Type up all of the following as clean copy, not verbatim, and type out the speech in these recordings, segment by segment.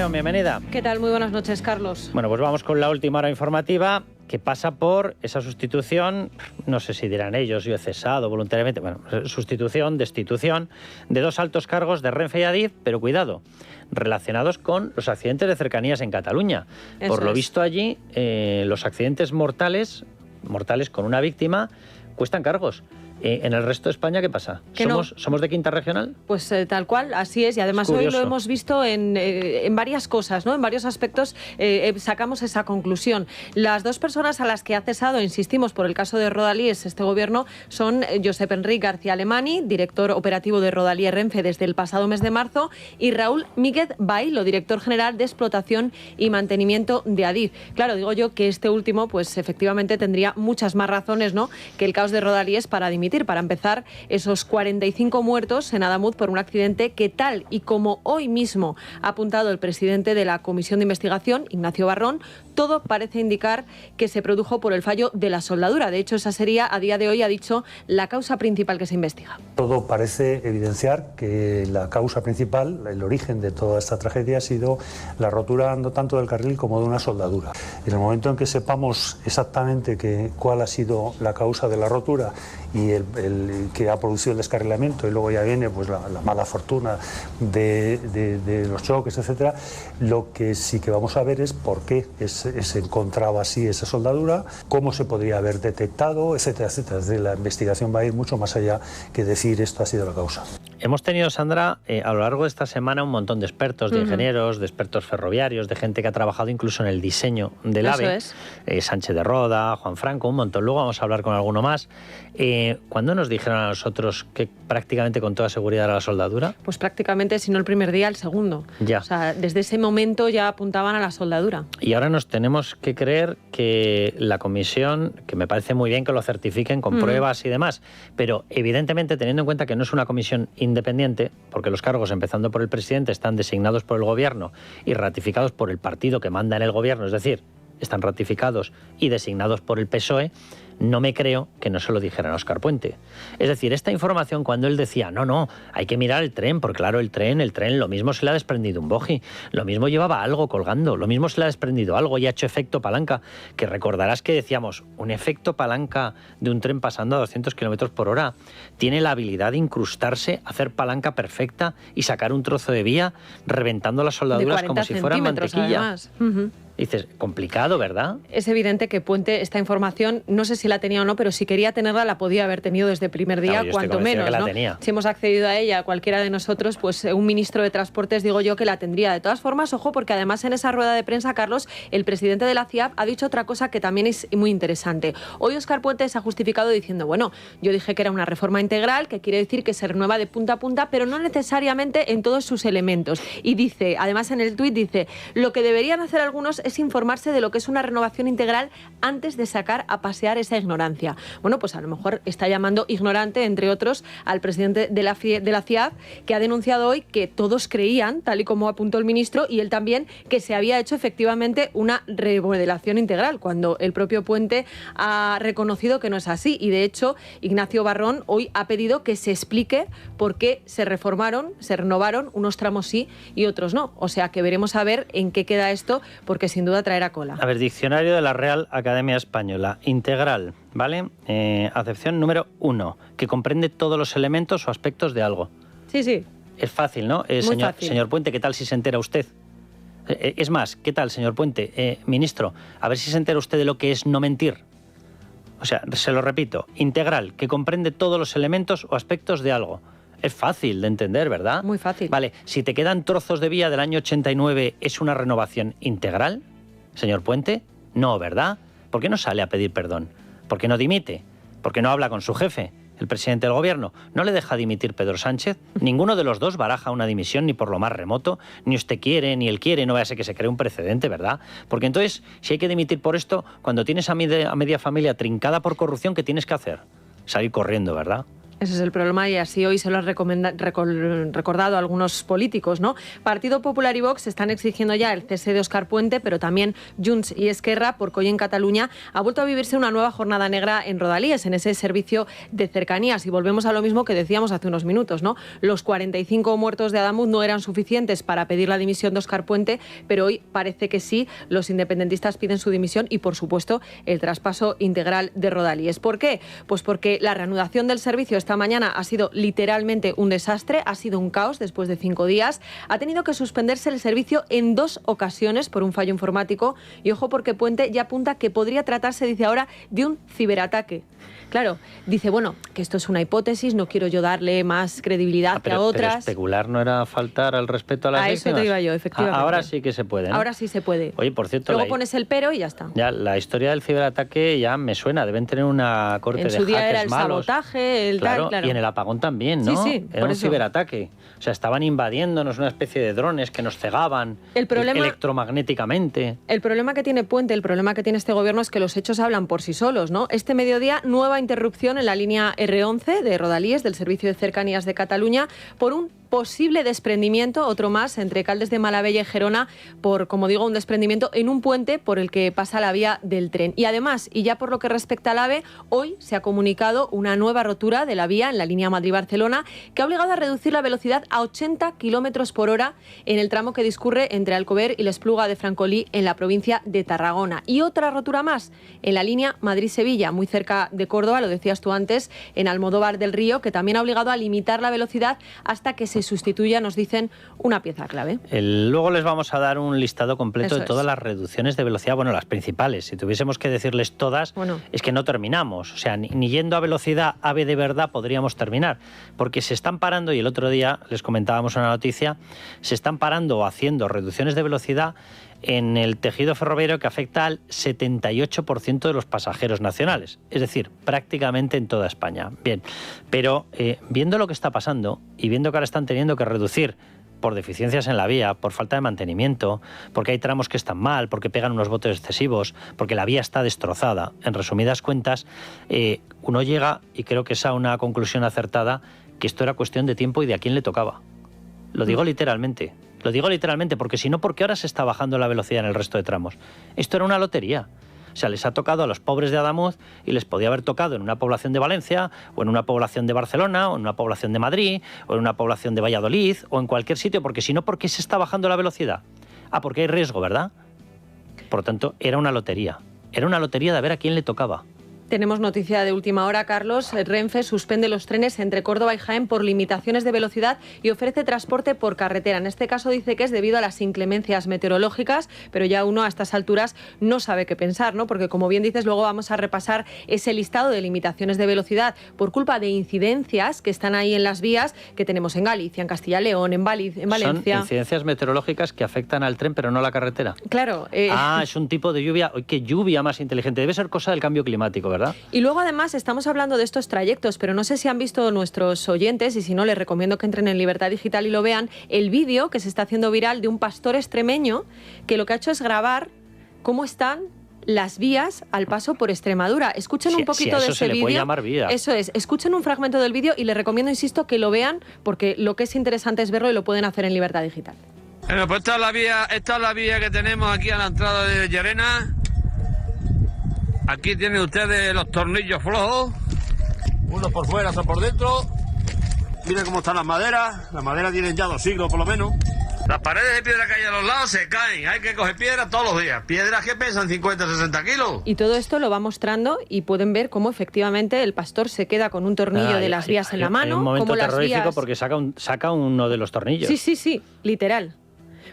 León, bienvenida. ¿Qué tal? Muy buenas noches, Carlos. Bueno, pues vamos con la última hora informativa, que pasa por esa sustitución, no sé si dirán ellos, yo he cesado voluntariamente, bueno, sustitución, destitución de 2 altos cargos de Renfe y Adif, pero cuidado, relacionados con los accidentes de cercanías en Cataluña. Por lo visto allí, los accidentes mortales con una víctima cuestan cargos. ¿En el resto de España qué pasa? ¿Somos de quinta regional? Pues tal cual, así es. Y además hoy lo hemos visto en varias cosas, ¿no? En varios aspectos sacamos esa conclusión. Las 2 personas a las que ha cesado, insistimos, por el caso de Rodalies, este gobierno, son Josep Enric García Alemany, director operativo de Rodalies Renfe desde el pasado mes de marzo, y Raúl Míguez Bailo, director general de explotación y mantenimiento de Adif. Claro, digo yo que este último, pues efectivamente tendría muchas más razones, ¿no?, que el caos de Rodalies para dimitir. Para empezar, esos 45 muertos en Adamuz por un accidente que, tal y como hoy mismo ha apuntado el presidente de la Comisión de Investigación, Ignacio Barrón, todo parece indicar que se produjo por el fallo de la soldadura. De hecho, esa sería, a día de hoy, ha dicho, la causa principal que se investiga. Todo parece evidenciar que la causa principal, el origen de toda esta tragedia, ha sido la rotura no tanto del carril como de una soldadura. En el momento en que sepamos exactamente cuál ha sido la causa de la rotura y el que ha producido el descarrilamiento, y luego ya viene pues la mala fortuna de los choques, etcétera, lo que sí que vamos a ver es por qué se encontraba así esa soldadura, cómo se podría haber detectado, etcétera, etcétera. La investigación va a ir mucho más allá que decir esto ha sido la causa. Hemos tenido, Sandra, a lo largo de esta semana un montón de expertos, de ingenieros, de expertos ferroviarios, de gente que ha trabajado incluso en el diseño del AVE. Sánchez de Roda, Juan Franco, un montón. Luego vamos a hablar con alguno más. ¿Cuándo nos dijeron a nosotros que prácticamente con toda seguridad era la soldadura? Pues prácticamente, si no el primer día, el segundo. Ya. O sea, desde ese momento ya apuntaban a la soldadura. Y ahora nos tenemos que creer que la comisión, que me parece muy bien que lo certifiquen con pruebas y demás, pero evidentemente teniendo en cuenta que no es una comisión independiente, porque los cargos, empezando por el presidente, están designados por el gobierno y ratificados por el partido que manda en el gobierno, es decir, están ratificados y designados por el PSOE, no me creo que no se lo dijeran a Óscar Puente. Es decir, esta información, cuando él decía, no, hay que mirar el tren, porque claro, el tren, lo mismo se le ha desprendido un bogie, lo mismo llevaba algo colgando, lo mismo se le ha desprendido algo y ha hecho efecto palanca, que recordarás que decíamos, un efecto palanca de un tren pasando a 200 kilómetros por hora tiene la habilidad de incrustarse, hacer palanca perfecta y sacar un trozo de vía reventando las soldaduras como si fueran mantequilla. Dices, complicado, ¿verdad? Es evidente que Puente, esta información, no sé si la tenía o no, pero si quería tenerla, la podía haber tenido desde el primer día, claro, cuanto menos, ¿no? Si hemos accedido a ella, cualquiera de nosotros, pues un ministro de Transportes, digo yo, que la tendría. De todas formas, ojo, porque además en esa rueda de prensa, Carlos, el presidente de la CIAP ha dicho otra cosa que también es muy interesante. Hoy Óscar Puente se ha justificado diciendo, bueno, yo dije que era una reforma integral, que quiere decir que se renueva de punta a punta, pero no necesariamente en todos sus elementos. Y dice, además en el tuit dice, lo que deberían hacer algunos es informarse de lo que es una renovación integral antes de sacar a pasear esa ignorancia. Bueno, pues a lo mejor está llamando ignorante, entre otros, al presidente de la CIAP, que ha denunciado hoy que todos creían, tal y como apuntó el ministro, y él también, que se había hecho efectivamente una remodelación integral, cuando el propio Puente ha reconocido que no es así. Y de hecho, Ignacio Barrón hoy ha pedido que se explique por qué se renovaron unos tramos sí y otros no. O sea, que veremos a ver en qué queda esto, porque sin duda traerá cola. A ver, diccionario de la Real Academia Española, integral, ¿vale? Acepción número 1, que comprende todos los elementos o aspectos de algo. Sí. Es fácil, ¿no? Señor Puente, ¿qué tal si se entera usted? Es más, ¿qué tal, señor Puente? Ministro, a ver si se entera usted de lo que es no mentir. O sea, se lo repito, integral, que comprende todos los elementos o aspectos de algo. Es fácil de entender, ¿verdad? Muy fácil. Vale, si te quedan trozos de vía del año 89, ¿es una renovación integral, señor Puente? No, ¿verdad? ¿Por qué no sale a pedir perdón? ¿Por qué no dimite? ¿Por qué no habla con su jefe, el presidente del gobierno? ¿No le deja dimitir Pedro Sánchez? Ninguno de los dos baraja una dimisión ni por lo más remoto, ni usted quiere, ni él quiere, no vaya a ser que se cree un precedente, ¿verdad? Porque entonces, si hay que dimitir por esto, cuando tienes a media familia trincada por corrupción, ¿qué tienes que hacer? Salir corriendo, ¿verdad? Ese es el problema y así hoy se lo han recordado algunos políticos, ¿no? Partido Popular y Vox están exigiendo ya el cese de Óscar Puente, pero también Junts y Esquerra, porque hoy en Cataluña ha vuelto a vivirse una nueva jornada negra en Rodalies, en ese servicio de cercanías. Y volvemos a lo mismo que decíamos hace unos minutos, ¿no? Los 45 muertos de Adamuz no eran suficientes para pedir la dimisión de Óscar Puente, pero hoy parece que sí. Los independentistas piden su dimisión y, por supuesto, el traspaso integral de Rodalies. ¿Por qué? Pues porque la reanudación del servicio esta mañana ha sido literalmente un desastre, ha sido un caos después de 5 días. Ha tenido que suspenderse el servicio en 2 ocasiones por un fallo informático y ojo porque Puente ya apunta que podría tratarse, dice ahora, de un ciberataque. Claro, dice, bueno, que esto es una hipótesis, no quiero yo darle más credibilidad que a otras. Pero especular no era faltar al respeto a las víctimas. A eso te iba yo, efectivamente. Ahora sí que se puede, ¿no? Ahora sí se puede. Oye, por cierto... Luego pones el pero y ya está. Ya, la historia del ciberataque ya me suena, deben tener una corte de hackers malos. En su día era el sabotaje, el claro, tal, claro. Y en el apagón también, ¿no? Sí, era un ciberataque. O sea, estaban invadiéndonos una especie de drones que nos cegaban electromagnéticamente. El problema que tiene Puente, el problema que tiene este gobierno es que los hechos hablan por sí solos, ¿no? Este mediodía, nueva interrupción en la línea R11 de Rodalies, del Servicio de Cercanías de Cataluña, por un posible desprendimiento, otro más, entre Caldes de Malavella y Gerona, por, como digo, un desprendimiento en un puente por el que pasa la vía del tren. Y además, y ya por lo que respecta al AVE, hoy se ha comunicado una nueva rotura de la vía en la línea Madrid-Barcelona que ha obligado a reducir la velocidad a 80 kilómetros por hora en el tramo que discurre entre Alcover y la Espluga de Francolí en la provincia de Tarragona. Y otra rotura más en la línea Madrid-Sevilla, muy cerca de Córdoba, lo decías tú antes, en Almodóvar del Río, que también ha obligado a limitar la velocidad hasta que se sustituya, nos dicen, una pieza clave. Luego les vamos a dar un listado completo de todas las reducciones de velocidad, bueno, las principales. Si tuviésemos que decirles todas, es que no terminamos. O sea, ni yendo a velocidad AVE de verdad podríamos terminar, porque se están parando, y el otro día les comentábamos una noticia, se están parando o haciendo reducciones de velocidad en el tejido ferroviario que afecta al 78% de los pasajeros nacionales, es decir, prácticamente en toda España. Bien, pero viendo lo que está pasando y viendo que ahora están teniendo que reducir por deficiencias en la vía, por falta de mantenimiento, porque hay tramos que están mal, porque pegan unos botes excesivos, porque la vía está destrozada, en resumidas cuentas, uno llega, y creo que es a una conclusión acertada, que esto era cuestión de tiempo y de a quién le tocaba. Lo digo literalmente. Lo digo literalmente porque si no, ¿por qué ahora se está bajando la velocidad en el resto de tramos? Esto era una lotería. O sea, les ha tocado a los pobres de Adamuz y les podía haber tocado en una población de Valencia, o en una población de Barcelona, o en una población de Madrid, o en una población de Valladolid, o en cualquier sitio, porque si no, ¿por qué se está bajando la velocidad? Ah, porque hay riesgo, ¿verdad? Por lo tanto, era una lotería. Era una lotería de ver a quién le tocaba. Tenemos noticia de última hora, Carlos. Renfe suspende los trenes entre Córdoba y Jaén por limitaciones de velocidad y ofrece transporte por carretera. En este caso dice que es debido a las inclemencias meteorológicas, pero ya uno a estas alturas no sabe qué pensar, ¿no? Porque, como bien dices, luego vamos a repasar ese listado de limitaciones de velocidad por culpa de incidencias que están ahí en las vías que tenemos en Galicia, en Castilla y León, en Valencia. Son incidencias meteorológicas que afectan al tren, pero no a la carretera. Claro. Es un tipo de lluvia. ¡Qué lluvia más inteligente! Debe ser cosa del cambio climático, ¿verdad? Y luego además estamos hablando de estos trayectos, pero no sé si han visto nuestros oyentes, y si no les recomiendo que entren en Libertad Digital y lo vean, el vídeo que se está haciendo viral de un pastor extremeño que lo que ha hecho es grabar cómo están las vías al paso por Extremadura. Escuchen un poquito de ese vídeo. Puede llamar vía. Eso es, escuchen un fragmento del vídeo y les recomiendo, insisto, que lo vean porque lo que es interesante es verlo y lo pueden hacer en Libertad Digital. Bueno, pues esta es la vía que tenemos aquí a la entrada de Llerena. Aquí tienen ustedes los tornillos flojos, unos por fuera, otros por dentro. Miren cómo están las maderas tienen ya 2 siglos por lo menos. Las paredes de piedra que hay a los lados se caen, hay que coger piedras todos los días, piedras que pesan 50, 60 kilos. Y todo esto lo va mostrando y pueden ver cómo efectivamente el pastor se queda con un tornillo de las vías en la mano. Hay un momento terrorífico vías... porque saca uno de los tornillos. Sí, literal.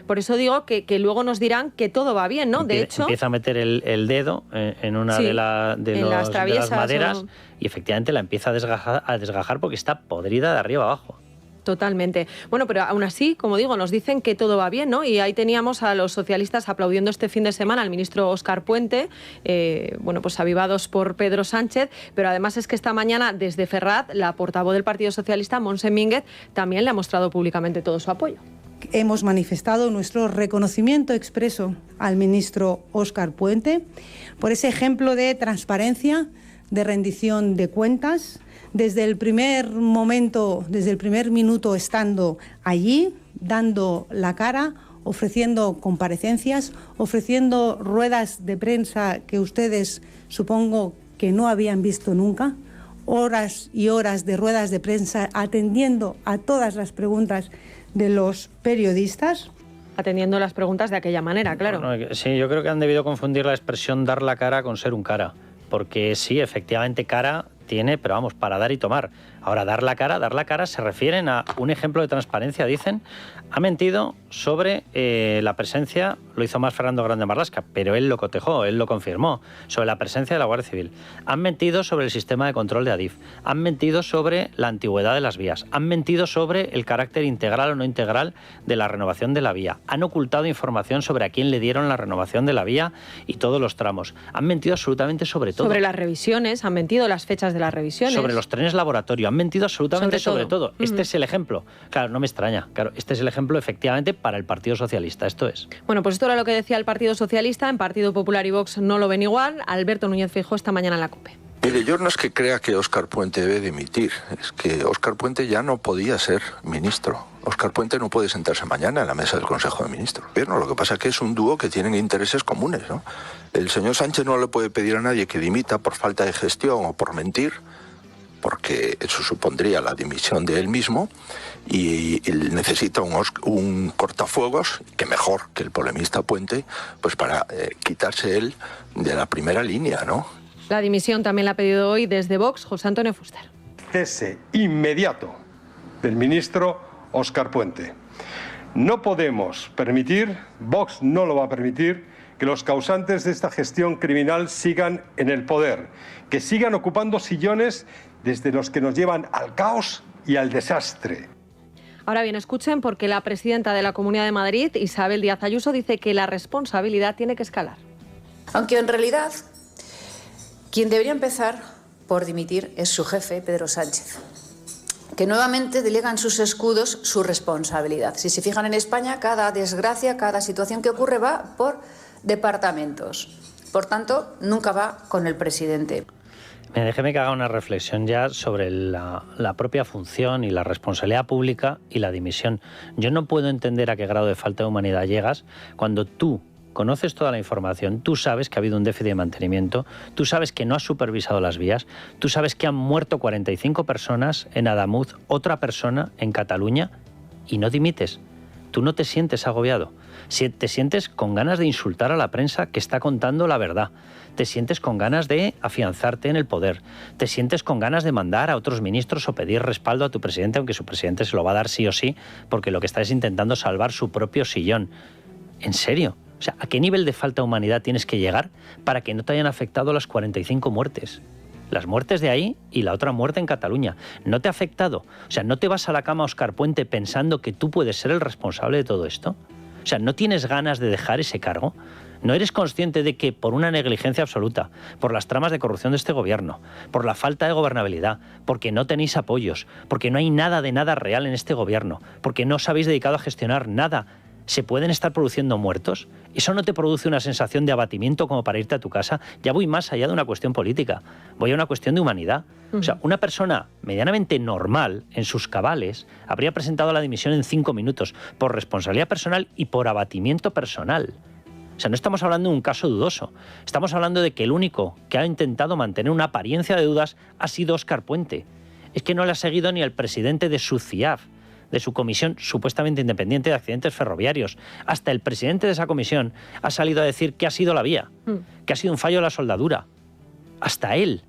Por eso digo que luego nos dirán que todo va bien, ¿no? De hecho... Empieza a meter el dedo en una de las maderas y efectivamente la empieza a desgajar porque está podrida de arriba abajo. Totalmente. Bueno, pero aún así, como digo, nos dicen que todo va bien, ¿no? Y ahí teníamos a los socialistas aplaudiendo este fin de semana al ministro Óscar Puente, pues avivados por Pedro Sánchez, pero además es que esta mañana desde Ferraz, la portavoz del Partido Socialista, Montse Mínguez, también le ha mostrado públicamente todo su apoyo. Hemos manifestado nuestro reconocimiento expreso al ministro Óscar Puente por ese ejemplo de transparencia, de rendición de cuentas, desde el primer momento, desde el primer minuto estando allí, dando la cara, ofreciendo comparecencias, ofreciendo ruedas de prensa que ustedes supongo que no habían visto nunca, horas y horas de ruedas de prensa atendiendo a todas las preguntas de los periodistas. Atendiendo las preguntas de aquella manera, claro. Bueno, sí, yo creo que han debido confundir la expresión dar la cara con ser un cara, porque sí, efectivamente cara tiene, pero vamos, para dar y tomar. Ahora, dar la cara se refieren a un ejemplo de transparencia, dicen. Ha mentido sobre la presencia, lo hizo más Fernando Grande Marlaska, pero él lo cotejó, él lo confirmó, sobre la presencia de la Guardia Civil. Han mentido sobre el sistema de control de Adif, han mentido sobre la antigüedad de las vías, han mentido sobre el carácter integral o no integral de la renovación de la vía, han ocultado información sobre a quién le dieron la renovación de la vía y todos los tramos. Han mentido absolutamente sobre todo. Sobre las revisiones, han mentido las fechas de las revisiones. Sobre los trenes laboratorio, han mentido absolutamente sobre todo. Este es el ejemplo. Claro, no me extraña. Claro, este es el ejemplo efectivamente para el Partido Socialista. Esto es. Bueno, pues esto era lo que decía el Partido Socialista. En Partido Popular y Vox no lo ven igual. Alberto Núñez Feijóo esta mañana en la COPE. Mire, yo no es que crea que Óscar Puente debe dimitir, es que Óscar Puente ya no podía ser ministro. Óscar Puente no puede sentarse mañana en la mesa del Consejo de Ministros. Pero lo que pasa es que es un dúo que tienen intereses comunes, ¿no? El señor Sánchez no le puede pedir a nadie que dimita por falta de gestión o por mentir, porque eso supondría la dimisión de él mismo, y él necesita un cortafuegos, que mejor que el polemista Puente, pues para quitarse él de la primera línea, ¿no? La dimisión también la ha pedido hoy desde Vox José Antonio Fuster. Cese inmediato del ministro Óscar Puente. No podemos permitir, Vox no lo va a permitir, que los causantes de esta gestión criminal sigan en el poder, que sigan ocupando sillones desde los que nos llevan al caos y al desastre. Ahora bien, escuchen, porque la presidenta de la Comunidad de Madrid, Isabel Díaz Ayuso, dice que la responsabilidad tiene que escalar. Aunque en realidad quien debería empezar por dimitir es su jefe, Pedro Sánchez, que nuevamente delega en sus escudos su responsabilidad. Si se fijan en España, cada desgracia, cada situación que ocurre va por departamentos. Por tanto, nunca va con el presidente. Déjeme que haga una reflexión ya sobre la propia función y la responsabilidad pública y la dimisión. Yo no puedo entender a qué grado de falta de humanidad llegas cuando tú conoces toda la información, tú sabes que ha habido un déficit de mantenimiento, tú sabes que no has supervisado las vías, tú sabes que han muerto 45 personas en Adamuz, otra persona en Cataluña, y no dimites. Tú no te sientes agobiado. Te sientes con ganas de insultar a la prensa que está contando la verdad. Te sientes con ganas de afianzarte en el poder. Te sientes con ganas de mandar a otros ministros o pedir respaldo a tu presidente, aunque su presidente se lo va a dar sí o sí, porque lo que está es intentando salvar su propio sillón. ¿En serio? O sea, ¿a qué nivel de falta de humanidad tienes que llegar para que no te hayan afectado las 45 muertes? Las muertes de ahí y la otra muerte en Cataluña. ¿No te ha afectado? O sea, ¿no te vas a la cama, Óscar Puente, pensando que tú puedes ser el responsable de todo esto? O sea, ¿no tienes ganas de dejar ese cargo? ¿No eres consciente de que por una negligencia absoluta, por las tramas de corrupción de este gobierno, por la falta de gobernabilidad, porque no tenéis apoyos, porque no hay nada de nada real en este gobierno, porque no os habéis dedicado a gestionar nada, se pueden estar produciendo muertos? ¿Eso no te produce una sensación de abatimiento como para irte a tu casa? Ya voy más allá de una cuestión política, voy a una cuestión de humanidad. O sea, una persona medianamente normal, en sus cabales, habría presentado la dimisión en 5 minutos, por responsabilidad personal y por abatimiento personal. O sea, no estamos hablando de un caso dudoso, estamos hablando de que el único que ha intentado mantener una apariencia de dudas ha sido Óscar Puente. Es que no le ha seguido ni el presidente de su CIAF, de su comisión supuestamente independiente de accidentes ferroviarios. Hasta el presidente de esa comisión ha salido a decir que ha sido la vía, que ha sido un fallo de la soldadura. Hasta él.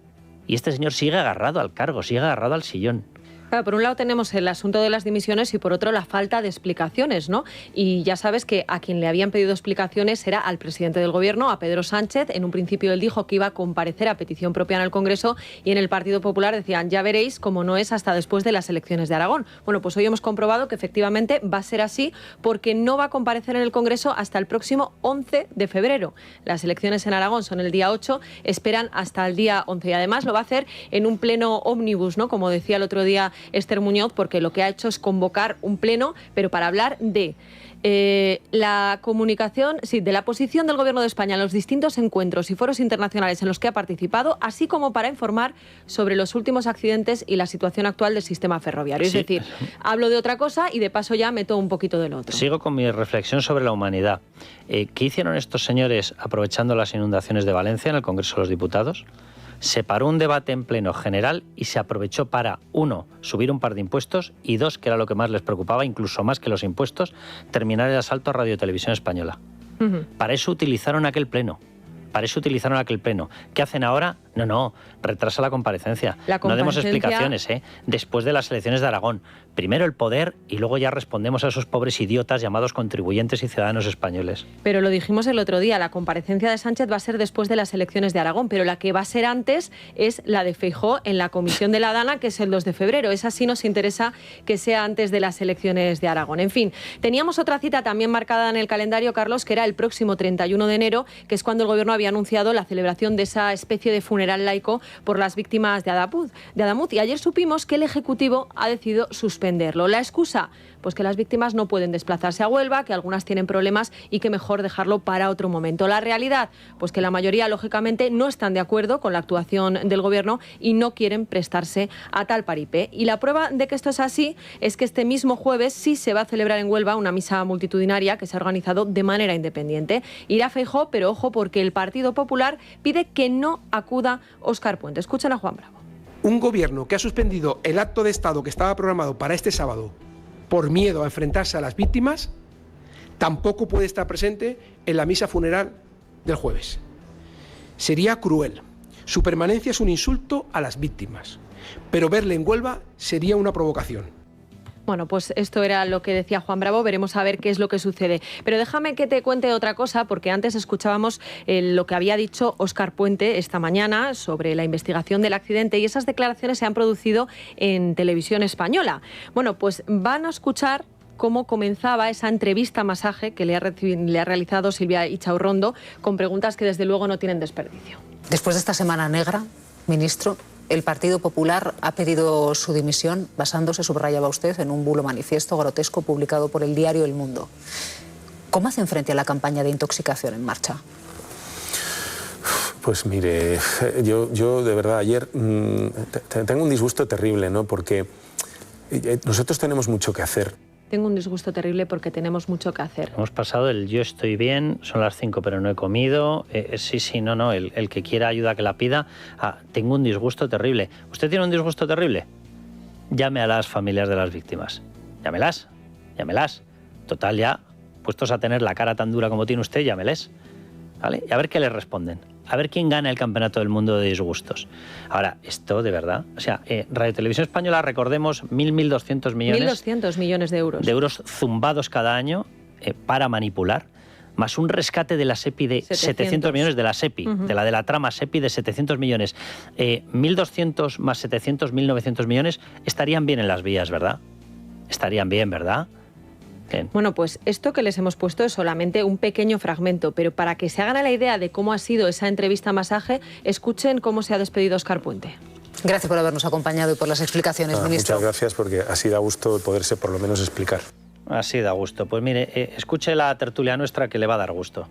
Y este señor sigue agarrado al cargo, sigue agarrado al sillón. Claro, por un lado tenemos el asunto de las dimisiones y por otro la falta de explicaciones, ¿no? Y ya sabes que a quien le habían pedido explicaciones era al presidente del Gobierno, a Pedro Sánchez. En un principio él dijo que iba a comparecer a petición propia en el Congreso y en el Partido Popular decían, ya veréis cómo no es hasta después de las elecciones de Aragón. Bueno, pues hoy hemos comprobado que efectivamente va a ser así porque no va a comparecer en el Congreso hasta el próximo 11 de febrero. Las elecciones en Aragón son el día 8, esperan hasta el día 11 y además lo va a hacer en un pleno ómnibus, ¿no? Como decía el otro día Esther Muñoz, porque lo que ha hecho es convocar un pleno, pero para hablar de la comunicación, de la posición del Gobierno de España en los distintos encuentros y foros internacionales en los que ha participado, así como para informar sobre los últimos accidentes y la situación actual del sistema ferroviario. Es decir, hablo de otra cosa y de paso ya meto un poquito del otro. Sigo con mi reflexión sobre la humanidad. ¿Qué hicieron estos señores aprovechando las inundaciones de Valencia en el Congreso de los Diputados? Se paró un debate en pleno general y se aprovechó para, 1, subir un par de impuestos y 2, que era lo que más les preocupaba, incluso más que los impuestos, terminar el asalto a Radio Televisión Española. Para eso utilizaron aquel pleno. ¿Qué hacen ahora? No, retrasa la comparecencia. No demos explicaciones, después de las elecciones de Aragón. Primero el poder y luego ya respondemos a esos pobres idiotas llamados contribuyentes y ciudadanos españoles. Pero lo dijimos el otro día, la comparecencia de Sánchez va a ser después de las elecciones de Aragón, pero la que va a ser antes es la de Feijóo en la comisión de la Dana, que es el 2 de febrero. Esa sí nos interesa que sea antes de las elecciones de Aragón. En fin, teníamos otra cita también marcada en el calendario, Carlos, que era el próximo 31 de enero, que es cuando el Gobierno había anunciado la celebración de esa especie de funeral laico por las víctimas de Adamuz. Y ayer supimos que el Ejecutivo ha decidido suspenderlo. ¿La excusa? Pues que las víctimas no pueden desplazarse a Huelva, que algunas tienen problemas y que mejor dejarlo para otro momento. La realidad, pues que la mayoría, lógicamente, no están de acuerdo con la actuación del Gobierno y no quieren prestarse a tal paripé. Y la prueba de que esto es así es que este mismo jueves sí se va a celebrar en Huelva una misa multitudinaria que se ha organizado de manera independiente. Irá Feijóo, pero ojo, porque el Partido Popular pide que no acuda Óscar Puente. Escuchen a Juan Bravo. Un gobierno que ha suspendido el acto de Estado que estaba programado para este sábado por miedo a enfrentarse a las víctimas, tampoco puede estar presente en la misa funeral del jueves. Sería cruel. Su permanencia es un insulto a las víctimas, pero verle en Huelva sería una provocación. Bueno, pues esto era lo que decía Juan Bravo, veremos a ver qué es lo que sucede. Pero déjame que te cuente otra cosa, porque antes escuchábamos lo que había dicho Óscar Puente esta mañana sobre la investigación del accidente y esas declaraciones se han producido en Televisión Española. Bueno, pues van a escuchar cómo comenzaba esa entrevista masaje que le ha realizado Silvia Ichaurrondo con preguntas que desde luego no tienen desperdicio. Después de esta semana negra, ministro, el Partido Popular ha pedido su dimisión basándose, subrayaba usted, en un bulo manifiesto grotesco publicado por el diario El Mundo. ¿Cómo hacen frente a la campaña de intoxicación en marcha? Pues mire, yo de verdad ayer tengo un disgusto terrible, ¿no? Porque nosotros tenemos mucho que hacer. Tengo un disgusto terrible porque tenemos mucho que hacer. Hemos pasado el yo estoy bien, son las 5 pero no he comido, no, el que quiera ayuda que la pida, tengo un disgusto terrible. ¿Usted tiene un disgusto terrible? Llame a las familias de las víctimas. Llámelas. Total, ya, puestos a tener la cara tan dura como tiene usted, llámeles. ¿Vale? Y a ver qué les responden. A ver quién gana el campeonato del mundo de disgustos. Ahora, esto de verdad... O sea, Radio Televisión Española, recordemos, 1.200 millones... 1.200 millones de euros. De euros zumbados cada año para manipular, más un rescate de la SEPI de 700 millones de la SEPI, de la trama SEPI de 700 millones. 1.200 más 700, 1.900 millones estarían bien en las vías, ¿verdad? Estarían bien, ¿verdad? Bien. Bueno, pues esto que les hemos puesto es solamente un pequeño fragmento, pero para que se hagan a la idea de cómo ha sido esa entrevista masaje, escuchen cómo se ha despedido Óscar Puente. Gracias por habernos acompañado y por las explicaciones, ministro. Muchas gracias, porque así da gusto poderse por lo menos explicar. Así da gusto. Pues mire, escuche la tertulia nuestra que le va a dar gusto.